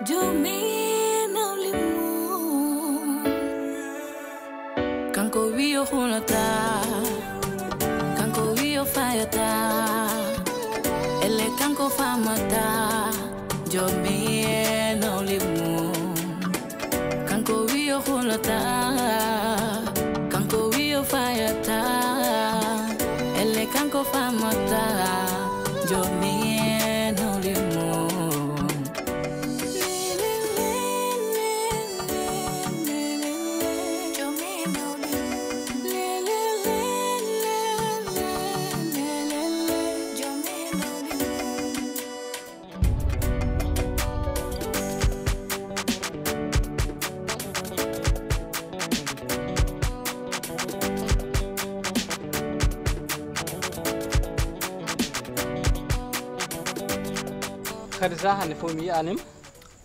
Jumi Nawligu Kanko wiyo hulata Kanko wiyo fayata Ele kanko famata Jumi Nawligu Kanko wiyo hulata Kanko wiyo fayata Ele kanko famata Jumi kadi sa hande fof mi yi'anim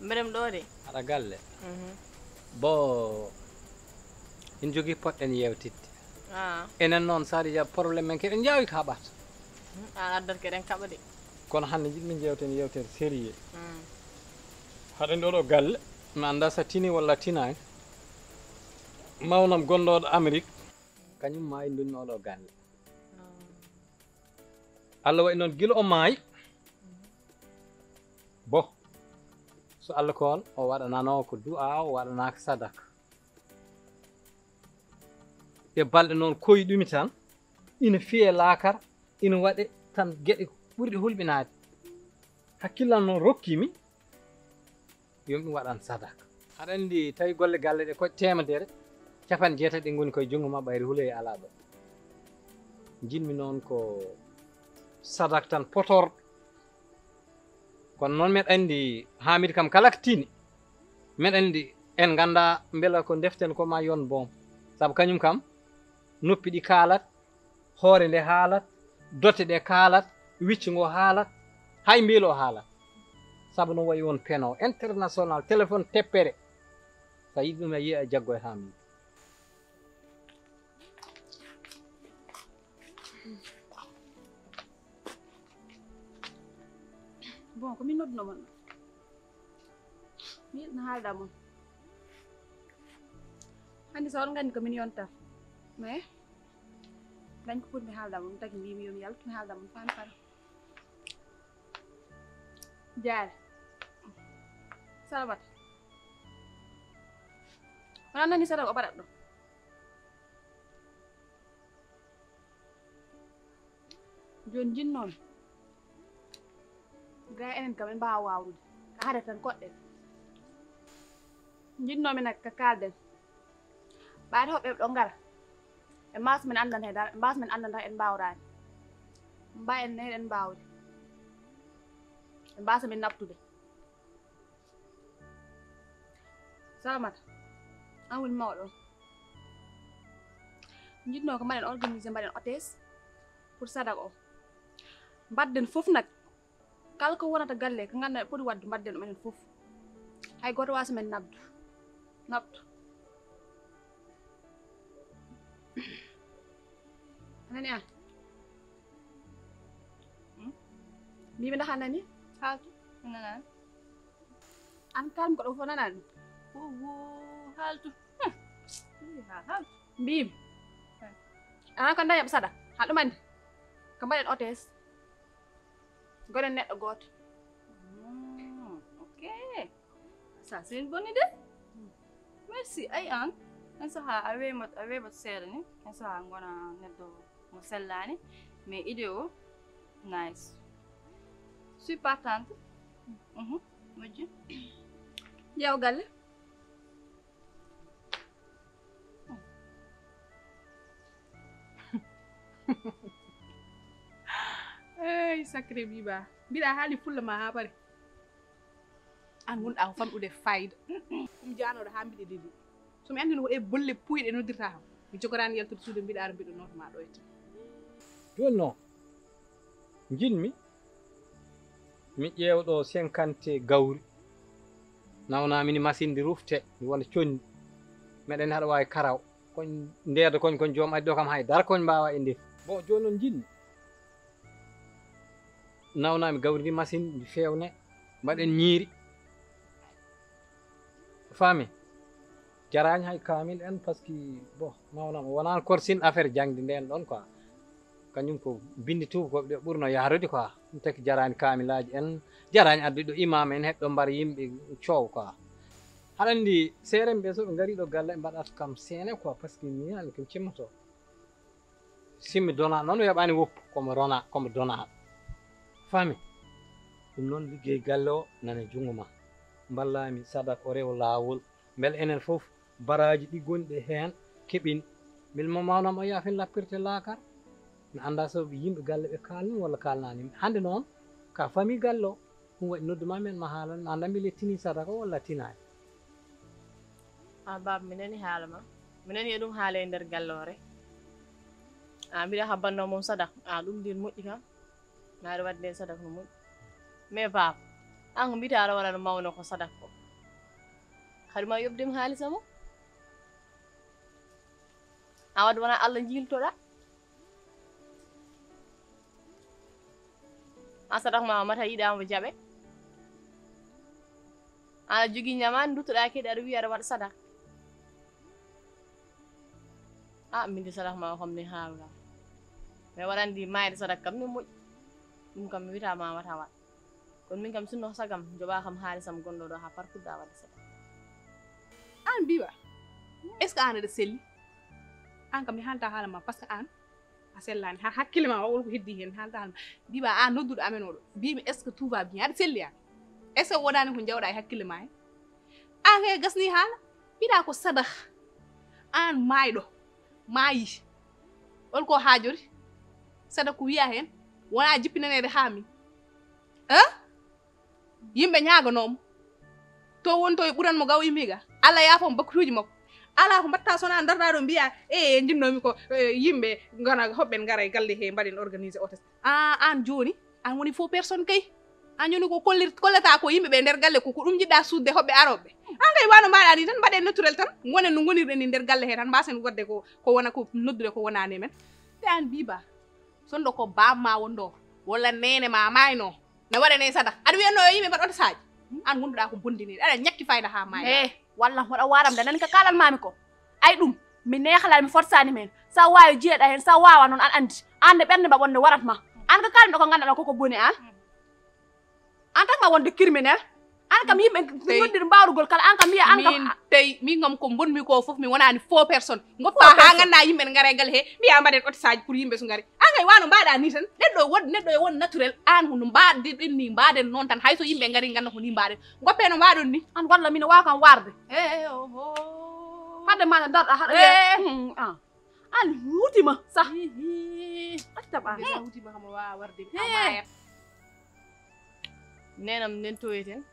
mbeɗem ɗo de aɗa galle bo en jogui poɗɗen yewtidde enen noon saɗa jaa probléme men keɗen jawi ko haɓata an addat keɗen kaɓa de kono hande jiɗmin jewten yewtere série haɗen ɗo ɗo galle mi anda sa tini walla tinani mawnam gonɗoɗo Amérique kañum maayi ndunni oɗo galle Allah waɗi noon guila o maayi bo so Allah ko on o waɗanano ko du'a o waɗanaka sadaka e balɗe noon koyɗumi tan ina fiye laakar ina waɗe tan gueɗe ɓurɗe hulɓinade hakkillan noon rokkimi yomi ɗum waɗan sadaka aɗa andi tawi golle galle ɗe ko temedere capanɗe jeetati ɗe goni koye jungo ma ɓayri huuloye ala ɗo jinmi noon ko sadaka tan potorɗo kono noon meɗa andi Hamid kam kala ko tini meɗa andi en ganda beela ko deften ko ma yon boom saabu kañum kam noppi ɗi kaalat hoore nde haalat dote ɗe kaalat wiccu ngo haalat hay mbiilo o haalat saabu no wayi won peno international téléphone teppere sa yiɗi ɗum a yiya a jaggo e Hamid bon ko min nodduno mon mi yiɗno haalda mon hannde so on nganndi ko min yonta mais dañ ko ɓurmi haalda mon tagi mbimi yomi yaltu mi haalda mon fani para jaare salamata wona nani sadaka o baɗat ɗo joni jinnomi ga enen kam en mbawa wawrude ka haade tan koɗɗen jinnomi nak ka kalden ɓaade hoɓɓe ɗo ngara e mas men andanta e dara mbas men andanta en mbawrani mba en neɗen mbawde e mbasa min naftude salamata an woni mawɗo jinno ko mbaɗen organisé mbaɗen hôtesse pour sadaka o mbadden fof nak kala ko wonata galle ko ganduɗa poti wadde mbadden ɗum enen fof hay goto wasa men nabdu anani an mbimi ndax a nani haaltu nanani an kalmi ko ɗo fof nanani owo haaltu haaltu mbimi anan ko dañaɓe saɗa ha ɗum andi ko mbaɗen hôtesse gonen neɗɗo gooto ok ça c'est une bonne idée merci ay an en saha a weeɓat seeɗa ni en saha gona neɗɗo mo sellani mais idée o nice suis partante moƴƴi ƴeew galle ey sacré biba mbiɗa haali fulla ma ha pare an gonɗa ko famɗude fayida ɗum janoɗo ha mbiɗe dedi somi andino ko ɗe bolle puyɗe noddirta kam mi jogorani yaltude suude mbiɗa ara mbiɗo notoma ɗo ete joni noon jinmi mi ƴeewɗo 50 gawri nawnamini machine ndi rufte mi wona condi meɗen haɗa wawi karaw koñ ndeeda koñ joom addi ɗo kam haydara koñ mbawa e ndefi bon joni noon jinmi nawnami gawri ndi machine ndi fewne mbaɗen ñiiri fami jarani hay kamil en parce que bon mawnam wona korsin affaire jangdi nden ɗon quoi kañum ko bindi tubakoɓe ɗe ɓurno yahrude quoi ɗum taki jarani kamilaji en jarani adduɗo imam en heɓɗo mbar yimɓe coow quoi haɗa andi seeren ɓe so ɓe ngari ɗo galle ɓe mbaɗata kam seene quoi parce que mi yani kom cimmoto simmi dona noon yoɓani woppu komo dona fami ɗum noon liggey galle o nane jungo ma ballami sadak o rew lawol beele enen foof baraji ɗi gonɗi hen keɓin milmo mawnam o yaafin lappirte laakar mi anda so yimɓe galle ɓe kalni walla kalnanimi hande noon ka famille galle o ɗum waɗi nodduma men ma haalan mi anda mbile tini sadaka walla tinani baba mi nani haala ma mi nani e ɗum haala e nder galle o rek mbiɗa ha banno mom sadak ɗum ndin moƴƴi kam naɗa wadde sadak no moƴƴi mais baba an ko mbita aɗa waɗa no mawno ko sadak ko hade ma yobdemi haalisa mo a wadde wona Allah jiltoɗa an sadak ma mata yiɗamo jaɓe ana jogui ñamani duttoɗa kedi aɗa wiya aɗa waɗa sadak minde sadak ma kam ni haalga mais waɗandi mayde sadak kam ni moƴƴi ɗum kam mi wita mamata waɗ kono min kam sinno sagam joɓa kam haalisam gonɗo ɗo ha parkuɗɗa wadde sadak an biba est ce que an aɗa selli an kam mi haalta haala ma par ce que an a sellani ha hakkille ma wawol ko heddi hen haalta haala ma biba an nodduɗo amen oɗo mbimi est ce que tout va bien aɗa selli an est ce que wonani ko jawɗa e hakkille ma he an kay gasni haala mbiɗa ko sadah an mayɗo maayi holko haajori sadah ko wiya hen wona jippinanede ha min yimɓe ñaganomo to wonto e ɓuranmo gaw yimɓiga Allah yaafamo bakkutuji makko ala ko mbatta sona darda ɗo mbiya jinnomi ko yimɓe gona hoɓɓen gara e galle he mbaɗen organisé otes an joni an woni faux personne kay an joni ko kollata ko yimɓeɓe nder galle ko ɗum jiɗɗa sudde hoɓɓe aroɓe an kay wano mbaɗa ni tan mbaɗe naturel tan gonen no gonirɗen ni nder galle he tan mbasen wadde ko wona ko noddude ko wonani men te an biba sonɗo ko bamma wonɗo walla nene ma mayno ne waɗane sadak aɗa wiyanno yo yimɓe mbaɗ otasaji an gonduɗa ko bondiniɗe aɗa ñakki fayda ha maya walla hoɗa waram da nani ka kalal mami ko ay ɗum mi nehalal mi fortsani men sa wawi jeeɗa hen sa wawa noon an andi ande ɓernde mba wonde waratma an ka kalmiɗo ko ganduɗa koko boni an takma wonde criminel an kam yimɓe noddir mbawrugol kala an kam mbiya an kam tawi min kam ko bonmi ko foof mi wonani faux personne goppa ha ganda yimɓe ne gara e galle he mbiya mbaɗen otisaji pour yimɓe so gari an kay wano mbaɗa ni tan neɗɗo e won naturel an hono mbaɗen ni mbaɗen noon tan hayso yimɓe gari ganda ko ni mbaɗen goppe no mbaɗon ni an walla min wawa kam warde hadde ma darɗa haɗa an huutima sah accaɓa huutima kamo wawa warde amayat nenam nden toyeten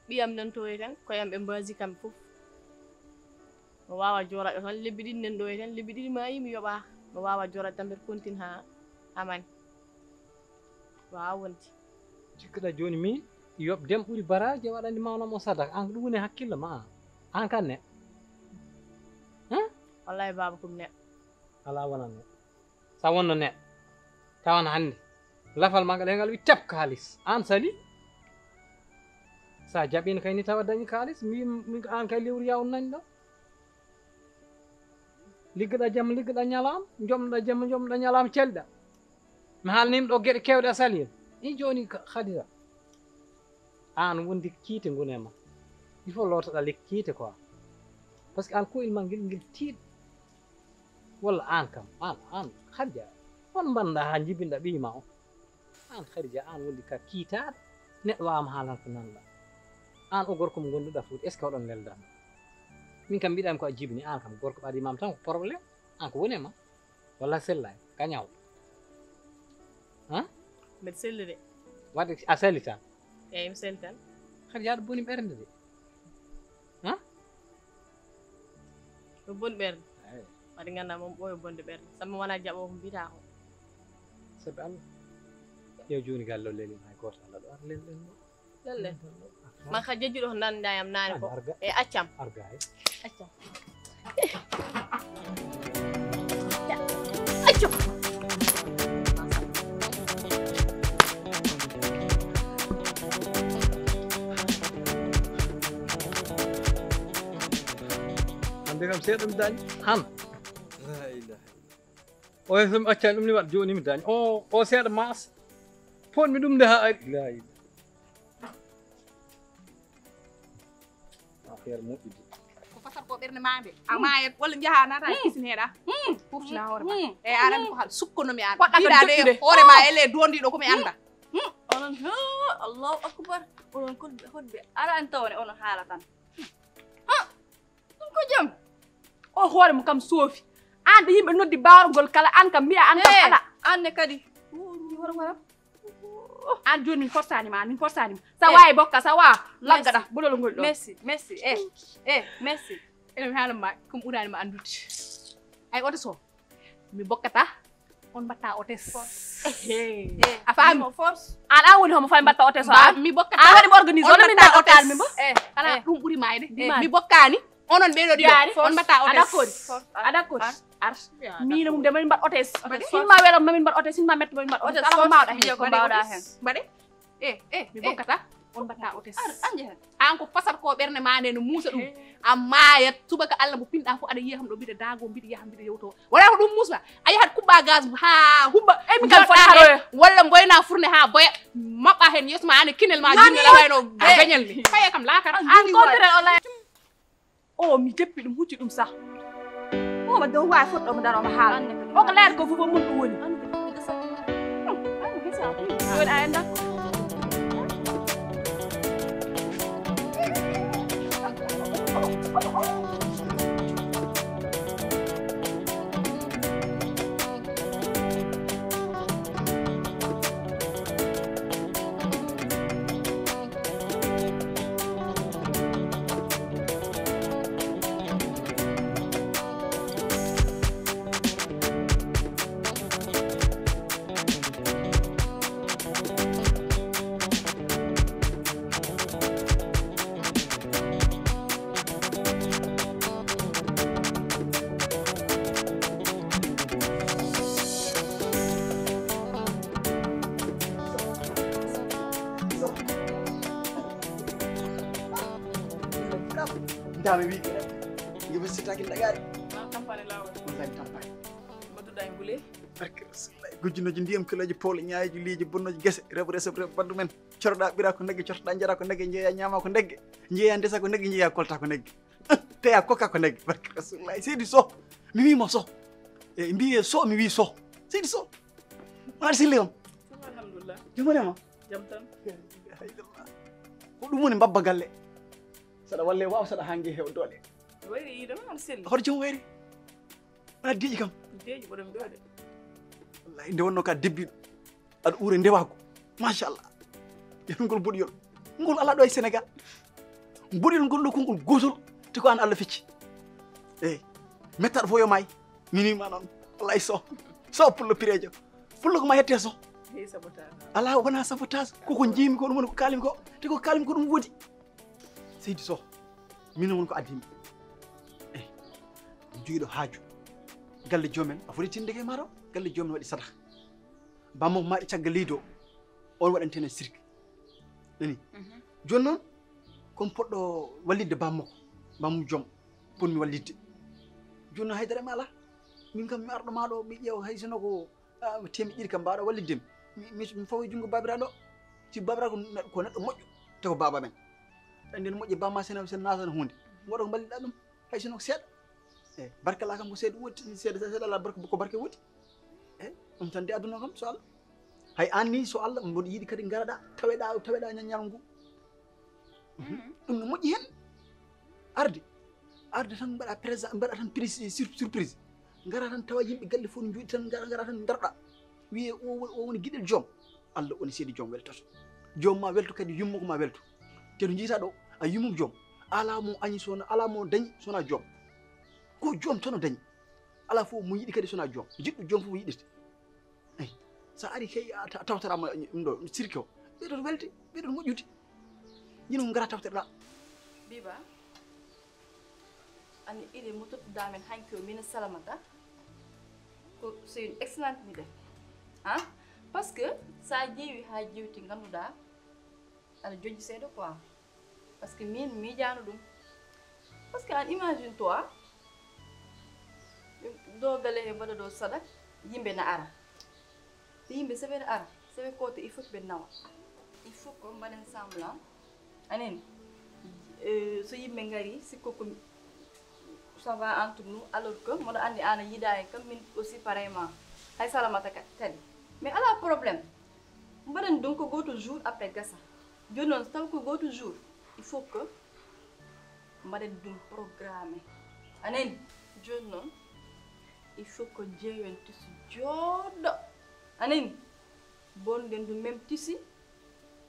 ɓiyam nden toyeten koyam ɓe mbasi kamɓe fof no wawa joraɗo tan lebbi ɗiɗi nden ɗo ten lebbi ɗiɗi ma yimi yoɓa no wawa joraɗo tan mbeɗa continue ha amani wawa wonti cikkuɗa joni min yoɓdem ɓuuri baraji waɗandi mawnamo sadak an ɗum woni hakkille ma an kan ne wallahi baba kom neɗɗo ala wona neɗɗo sa wonno neɗɗo tawan hande lafal ma ngal ngal wi tep kalis an sali sa jaɓino kayni tawa dañi kalis mi an kay lewru yaw nani ɗo liggoɗa jamma liggoɗa ñalama jomɗoɗa jamma jomɗoɗa ñalama celɗa mi haalnima ɗo gueɗe kewɗe a sali hen i joni hadira an wondi kiite gone ma il faut lotoɗa lekki kiite quoi par ce que an koyel ma guel tiiɗ walla an kam an Khadija on banda ha jibinɗa ɓiyma o an Khadija an wondi ka kiitaɗo neɗɗo wawama haalan ko nanɗa an o gorko mo gonduɗa Fouta est ce que oɗon neldama min kam mbiɗami ko a jibini an kam gorko ɓaɗimama tan ko probléme an ko woni ma walla sellani ka ñawɗo mbeɗa selli de wadde a selli tan eyyi mi selli tan Khadija aɗa boni ɓernde de ɗo boni ɓernde waɗi ganda moom ɓooyo bonde ɓernde samma wona jaɓo ko mbiyata ko sabi Allah ƴew joni galle o leelima hay goto Allah ɗo ar lelɗen ɗo lelle man ka jejjuɗo ko nannudayam naane ko e accam arga hay accam accam hande kam seeɗa mi dañi han o yeso mi accani ɗum ni waɗa joni mi dañi o seeɗa maas ponmi ɗum nde ha ari la ilaha affaire moƴƴude ko fasat ko ɓernde maɓe ama walla jaha nata kisine heɗa fuftina hoore ma e aran ko hal sukkonomi an ɗiɗade hoore ma ele dondiɗo komi anda onon allahu akbar onon hodɓe ara en tawne onon haala tan ɗum ko jam o hoore mo kam soofi an ɗo yimɓe noddi bawrgol kala an kam mbiya an kam ala anne kadi waram an joni min fortanima sa wawi bokka sa wawa laggaɗa bolol ngol ɗo merci merci ene mi haalanma kom ɓuranima andude ay oto so mi bokkata on mbatta otes a faami force an woni homo fami mbatta otes mi bokkata an waɗi organise on min mbatta otes mi bo ala ɗum ɓuuri mayde mi bokkani onon ɓeɗo ɗiɗo on mbatta otes a d'accord ar mina mum de mamin mbaɗ otes hinma welam mamin mbaɗ otes hinma metto mamin mbaɗ otes ala ko mbawɗa hen ko mbawɗa hen mbaɗe mi bokkata on mbatta otes anje hen an ko fasat ko ɓernde ma nde no muusa ɗum a maayat subaka Allah mo pinɗa fof aɗa yiya kam ɗo mbiɗa daago mbiɗa yaha mbiɗa yewto wona ko ɗum muusa a yahat kuɓɓa gaz ha huɓɓa mi kam fota haɗoya walla goyna fourne ha boya maɓɓa hen yeeso ma ane kinel ma jinel wayno beñal ni faye kam laakara an contre o mi jeppi ɗum hucci ɗum sah oma dow wawi foɗɗomo daroma haala o ko leyata ko fof o mun ɗum woni joni a enda dame wi ngi sitaki dagari campagne lawol wallahi campagne mbaduɗa e ngule barke gujjunoji ndiyam kiloji pawle ñaaji liiji bonnoji gese rebu resab rebu baddu men coroɗa ɓira ko negge cortoɗa jara ko negge jeeya ñaama ko negge jeeya ndesa ko negge jeeya kolta ko negge teya kokka ko negge barke rasulullahi seydi so mi wimo so e mbiye so mi wi so seydi so waɗa sille on alhamdulillah jumanema jam tan ko ɗum woni mbabba galle saɗa walle waw saɗa hangue hew doole wayri yiidama on selli hoto joom wayri wona deeƴi kam deeƴi ɓoɗomi ɗo de wallahi nde wonno ka debbiɗo aɗa uure ndewago machallah yetngol boɗiyol ngol ala ɗo e Sénégal boɗiyol ngol ɗo kongol gotol te ko an Allah fecci eyyi mettaɗo fo yo maayi minima noon wallahi so pullo pirejo pullo ko ma yette so sabotage ala wona sabotage koko jiimi ko ɗum woni ko kalimi ko te ko kalimi ko ɗum woodi seydi so minen woni ko addimi eyyi joguiɗo haaju galle joomen a foti tinde ke maɗo galle joomen waɗi sadaka bammo maɗi caggal leydi o on waɗantene sirque nani joni noon komi poɗɗo wallidde bammo joom ponmi wallidde joni noon haydara mi ala min kam mi arɗo maɗo mi ƴeewa hay sono ko temedde ɗiɗi kam mbaɗa walliddemi mi fawoye junngo babiraɗo si babiraɗo ko neɗɗo moƴƴo te ko baba men andi no moƴƴi bamma sen natano hunde goɗo ko balliɗa ɗum hay sono ko seeɗa eyyi barkala kam ko seeɗa woodi seeɗa ala ko barke woodi eyyi ɗum tan de aduna kam so Allah hay an ni so Allah mboɗo yiiɗi kadi garaɗa taweɗa ñañal ngu ɗum no moƴƴi hen arde tan mbaɗa présent mbaɗa tan surprise gara tan tawa yimɓe galle fof no juuɗi tan gara tan daroɗa wiye o woni guiɗel joom Allah woni seedi joom weltoto joom ma welto kadi yummuko ma welto te to jiita ɗo a yummum joom ala mo añi sona ala mo dañi sona joom ko joom tono dañi ala fof mo yiɗi kadi sona joom jiɗɗo joom fof yiɗete eyyi sa ari kay a tawtorama ɗum ɗo sirque o ɓeɗon welde ɓeɗon moƴƴude ñino gara tawtoreɗa biba ani idée mo tottuɗamen hanki o min salamata ko c'est une excellente idée hein parce que sa ƴeewi ha jewti ganduɗa aɗa joƴƴi seeɗa quoi parce que min miijano ɗum parce que an imagine toi do bele bada do sadak yimbe na ara yimbe sebe na ara sebe kote il faut be nawa il faut ko mbaden semblant anen so yimbe ngari sikko ko ça va entre nous alors que mo andi ana yidaay kam min aussi pareillement hay salamata ka tali mais ala problème mbaden donc go to jour après gassa jonon taw ko go to jour il faut que mbaden dum programmer anen jonon il faut que jeeyon tissu jodo anen bon den du même tissu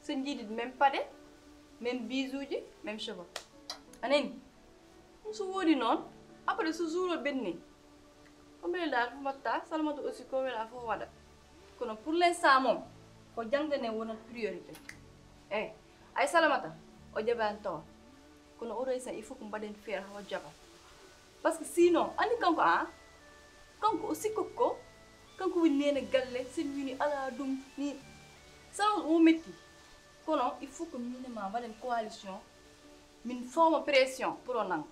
se njidi même pade même bisouji même cheveux anen so wodi non après ce jour benni comme la fumata salamatu aussi ko wala fo wada kono pour l'instant mom ko jangane wona priorité ay salamata o jaban to kono o reysa il faut ko mbaden faire hawa jaba parce que sinon ani kanko aussi kokko kanko wi nene galle sen wini ala dum ni ça o metti kono il faut que minimum mbaden coalition min forme pression pour on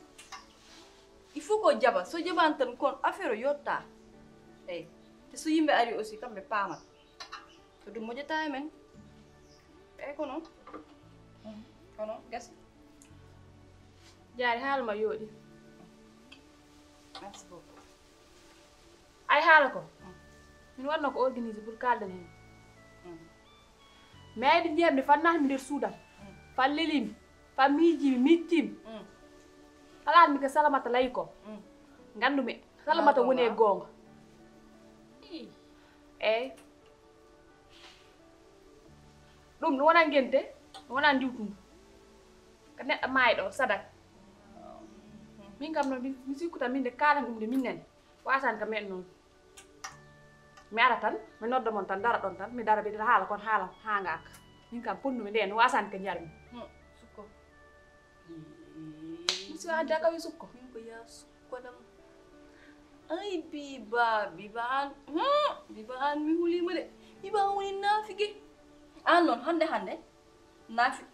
il faut ko jaba so jabantan kon affaire yotta te so yimbe ari aussi kambe pamat to dum mojata men kono gas jaari haalma yoodi merci beaucoup ay haala ko min wadno ko organiser pour kalden hen mais di jemde fanna mi der suudam fa lelim fa miiji mitim ala mi ka salamata lay ko ngandumi salamata woni gonga dum no wona ngente wona ndiwtum ka neddo maydo sadak min kam no mi sikkuta min de kalan dum de min nen wasan ka men non mi ara tan mi noddo mon tan dara don tan mi dara bi dara hala kon hala hangak min kam ponnu mi den wasan ka jarmi sukko so ada ka sukko min ko ya sukko dam ay biban mi huli ma de biba woni nafigi non hande nafi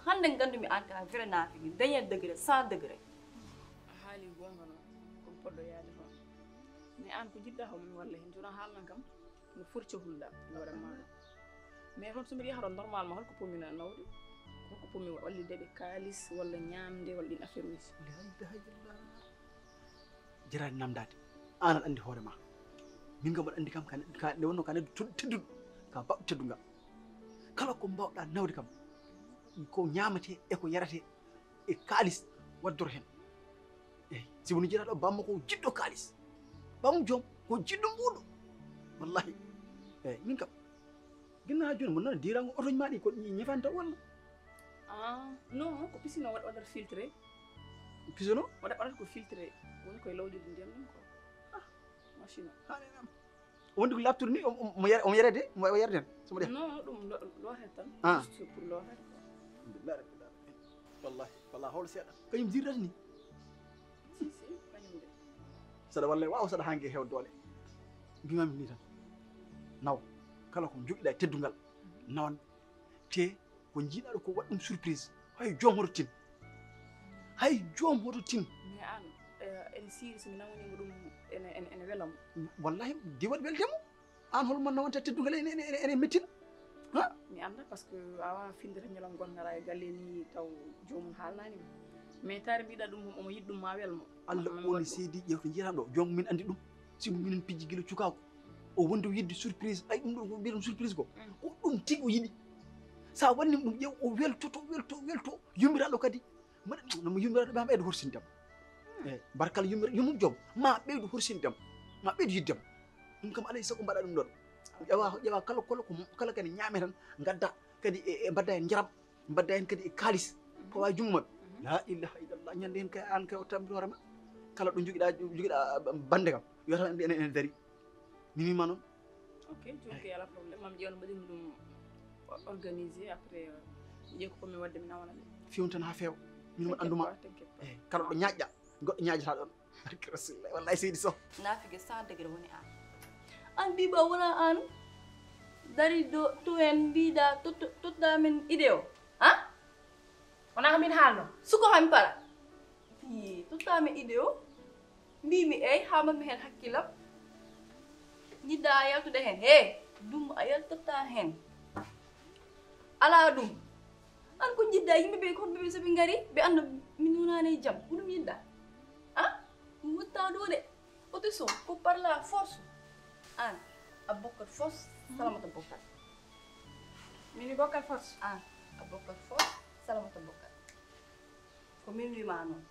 hande gandumi anta vrai nafigi dernier degré 100 degré haali gonga no ko poddo yaade fa mi an ko jidda ho mi walla hen jona halnan kam no furci hulda vraiment mais hon sumi yaharo normal ma holko pomina nawde ko pomi walli dede kalis walla nyamde walla din affaire uji jira namdade an andi hoore ma min gam andi kam ka ne wonno ka ne teddu ka ba teddunga kala ko mbawda nawde kam ko nyamate e ko yarate e kalis waddor hen si woni jira do bamma ko jiddo kalis bam jom ko jiddo mbudo wallahi min kam ginna joni mo non dirango auto maadi ko nyefanta walla non ko pisino wada filtré pisino wada ko filtré woni koy lawdi ndem non ko machine wondi ko laptour ni mo yarede mo yarde so mo def non dum lo hetan juste pour lo het alhamdulillah rabbil alamin wallahi hol seeda kayum dirrat ni si kanyum de sada wallahi waaw sada hange hew dole bimam ni tan naw kala ko jogida teddungal nawan te ko jiidaado ko waddum surprise hay jom hoto tin mi an en siri so mi nawni dum en welam wallahi di wad weldemo an hol man nawanta teddungal ene mettin mi anda parce que awa findere nyolam gon ngara e galle ni taw jom halnani mais tar biida dum o mo yiddum ma welmo Allah woni sedi jewto jiram do jom min andi dum si minen pijji gilo cukako o wondo yiddi surprise ay dum do biirum surprise ko o dum tigo yidi sa wanni dum yew o welto yumirado kadi no mo yumirado be am e do horsindam barkal yumum jom ma beydu horsindam ma beydu yiddam dum kam alay sago bada dum don yawa kala kadi nyame tan gadda kadi e badda en jarab badda en kadi e kalis ko wa jumma la ilaha illallah nyande en kay an kay o tambi horema kala do jogida bande kam yo tan en dari mimi manon ok jonke yala problème mam jeewno badim dum organiser après jeko ko mi wadde mi nawana fiwtan ha few min mo anduma kala do nyaajja goddo nyaajata don barke rasulullah wallahi seydi so nafige 100 degré woni an biba wala an dari do to en bida to men ideo ona min halno suko ham para to men ideo mbimi ey hamami hen hakkilam jidda yaltude hen he dum a yaltata hen ala dum an ko jidda yimɓe ɓe ko ɓe soɓe ngari ɓe anda min wonani jam ko ɗum yidda ɗum watta ɗo de oto so ko par la force an a bokkat force salamata bokkat mini bokkal force an a bokkat force salamata bokkat ko min wima noon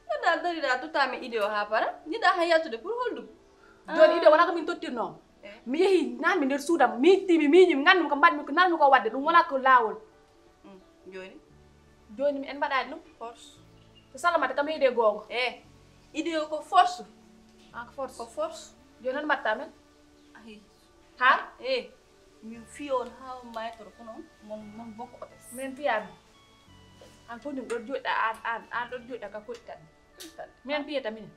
neɗɗa dariɗa tottami idée o ha para jiɗa ha yaltude pour holɗum joni ide wona ko min tottirno mi yeehi nanmi nder suudam mi timi miñimi gandumi ko mbaɗmi ko nanmi ko wadde ɗum wona ko laawol joni mi en mbaɗani ɗum force so salamata kam heede gonga idée o ko force ko force ko force joni noon mbatta men ahi ha min fiyon ha maytoro ko noon mon bokko otes min piyami an fof ɗum ɗo joɗɗa an ɗo joɗɗa ka koɗɗitan min piyata minen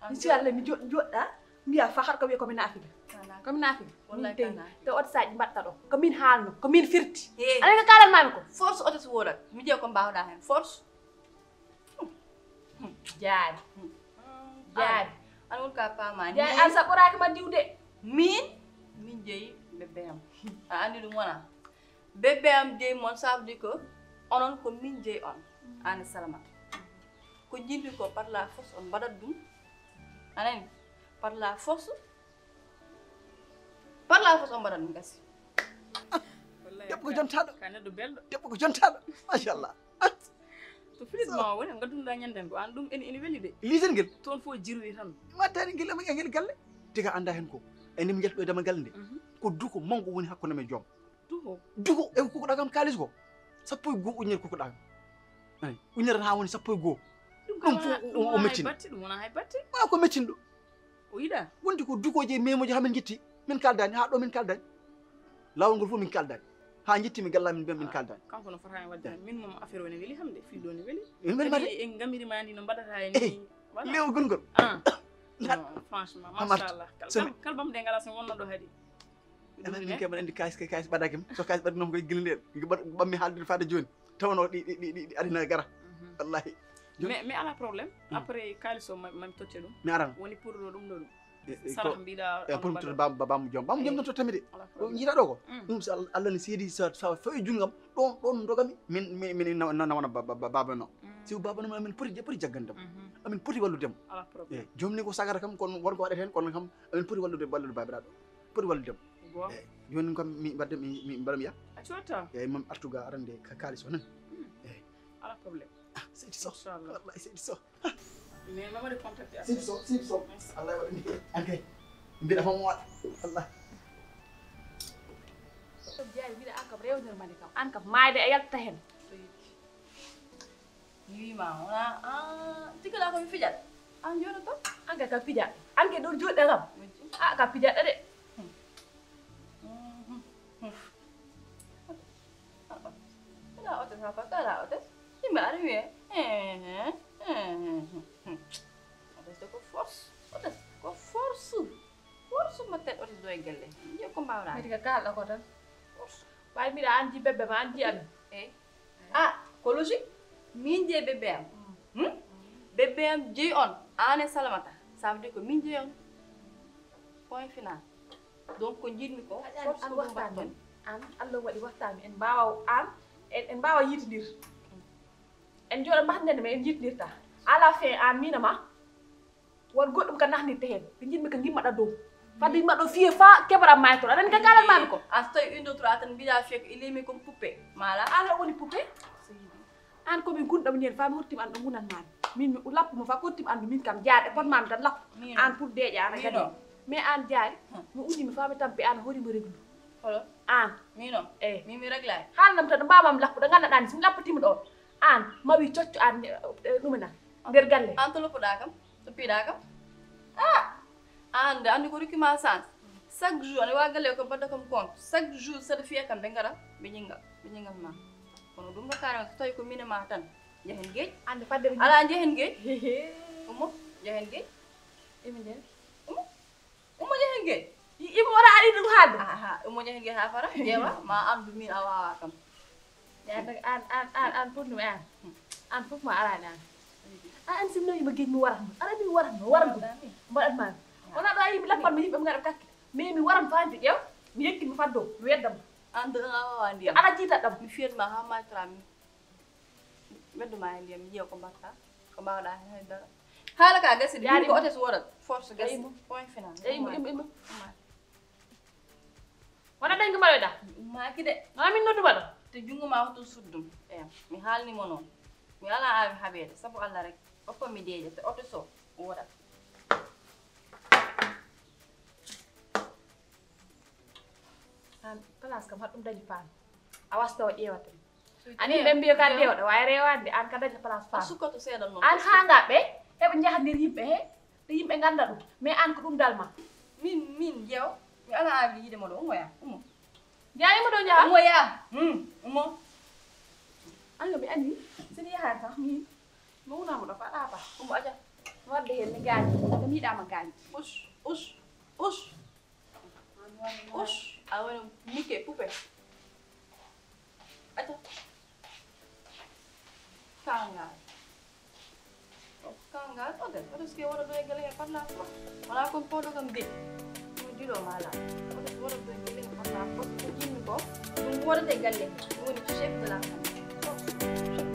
mi si Allah mi joɗɗa mbiya fa har ko wiye komi naafiga komi naafiga min tewi te oto saji mbatta ɗo komin haalno komin firti aɗa ko kalanmami ko force otes woɗat mi ƴeew ko mbawɗa hen force jaari an won ka pamani jaari an sa ɓoraki ma diwde min jeeyi bébé am a andi ɗum wona bébé am jeeyi moon ça veut dire que onon ko min jeeyi on an salamata ko jinmi ko par la force on mbaɗat ɗum anani par la force on mbaɗat ɗum gasi debbo ko jontaɗo ka neɗɗo belɗo debbo ko jontaɗo machallah to filit ma woni gaddunoɗa ñanden ko an ɗum ene weeli de lisel ngel toon fof jirwi tan wattani ngel ama ngel galle diga anda hen ko eni mi jalto e damal galle nde ko duko mango woni hakkude men joom duko e kukuɗa kam kalis ko sappo e goo uñere kukuɗa kam ani uñere ha woni sappo e goo ɗum fof o meccini ɗum wona hay batte ma ko meccinɗo o yiɗa wondi ko dukoje e memoji hamin jetti min kaldani ha ɗo min kaldani lawol ngol fof min kaldani ha jettimi galla min min kaldani kanko no fotani wadde min mom affaire woni weeli hamde fillo ne weeli en mari en gamirima ndi no mbaɗata e ni lewgol ngol franchement machallah kala bam de ngala so wonno ɗo haadi min keɓa andi kayis ɓaɗakima so kayis ɓaɗinoma koye guila nden ɓammi haalde fade joni tawno ɗi arina gara wallahi mais ala probléme après kalis o mami totte ɗum mi arana woni pour ɗum ɗo ɗum saraha mbiɗa pour mi totta bammo joom noon tottami de ɗo jiiɗa ɗo ko ɗum so Allah ne seedi sa fawi junggam ɗon dogami min nawana baba no si baba no amin poti jaggandemo amin poti walludemo eyi joom ni ko sagara kam kono wonko waɗete hen kono kam amin poti wallude babiraɗo poti walludemo eyi joni kam mi mbaɗa mi yiya a cotta eyyi mam artuga arande kalis o nan eyyi ala probléme seydi Sow wallahi seydi Sow mais mamade contacté seydi Sow Allah waɗani ankay mbiɗa fam waɗa wallah jaari mbiɗa an kam rewdirmande kam an kam maayde e yaltata hen mi wima wona tigala komi fijat an joni to an kay kam pijat an kay ɗon joɗɗa kam kam pijatɗa de ala otes ha pat ala otes yimɓe aɗa wiye otes de ko force otes ko force matten otes ɗo e gelle je ko mbawɗa kadi ka kalɗa ko tan ɓay mbiɗa an ji bébé ma an ji amin eyi ko logique min jeeyi bébé am bébé am jeeyi on an e salamata ça veut dire que min jeeyi on point final donc ko jiɗmi ko force an ko wattami an Allah waɗi wattami en mbawa an en mbawa yitodir en jooɗo mbatdende ma en yitodirta à la fin an minama won goɗɗum ka nahnirte hen ko jiɗmi ko gimmaɗa dow fadde yimmaɗo fiye fa keɓaram maytoro aɗani ka kalanmami ko an so tawi 1 2 3 tan mbiɗa fiya ko il est mis comme poupée mala ala woni poupée an komin gunɗam ñen fa mi hottima an ɗo gunanmami min mi lappuma fa ko hottima andu min kam jaade potmami tan lappu an pour deeƴa ana kadi mais an jaari mi uddimi fa mi tampi an horimo reglu holo an minon eyi min mi réglay haalnam tan mbamam lappuɗo gandaɗani somi lappatima ɗon an ma wi cocco an ɗumenan nder galle an to loppuɗa kam to piiɗa kam an de andi ko rokkima sens chaque jour aɗa wawi galle ko mbadda kam compte chaque jour saɗa fiya kam ɓe ngara ɓe ñingal ma kono ɗum ɗo so tawi ko minema tan jehen gueeƴ ande fadde ala jehen gueeƴ ummo jehen gueeƴ imi nden ummo jehen gueeƴ imo wara aɗi ɗum haalde ummo jehen gueeƴ ha fara ƴeewa ma andu min a wawa kam an fotnumi an fof ma arani an an sinno yima geej mi warat ma ara mi warat mbaɗat mami wona ɗo a yimi lappan mi yimɓe mi gaɗa kakki mais mi waran fandi ƴew mi yekki mi faddo mi weddam an de nga wawa ndiyam ala jiita ɗam mi fiyatma ha matra mi wedduma e ndiyam mi ƴeew ko mbatta ko mbawɗa hen dara haala ka gasi de ko otes worat force gasi point final ima wona ɗen ko mbaɗoyɗa maki de min nodduma ɗo te junguma hoto suddum mi haalnimo noon mi ala awi haɓede sabu allah rek hokko mi deeje te oto so woɗat an place kam haɗɗum dañi paami a wasta o ƴeewata ani ɓe mbiya ka dewɗo wawi rewande an ka dañi place paami sukkoto seeɗa noon an ha ngaɓɓe heɓe jaha nder yimɓe he ɗo yimɓe ganda ɗum mais an ko ɗum dalma min jeew mi ala awi yidemo ɗo umoya umo jayima ɗo jaha umoya umo anga mi andi seni yahan tan min mi wunama ɗo faɗa ba umo aja wadde hen mi gaañi mi yiɗama gaañi us a woni mukke poupe aja kangal oto ske waɗa ɗo e gele he parla fois wona comme poɗo kam de ɗum jiɗo mala oto waɗa ɗo e gele he parla fois ko jinmi ko ɗum woɗate galle ɗum woni chef de la famille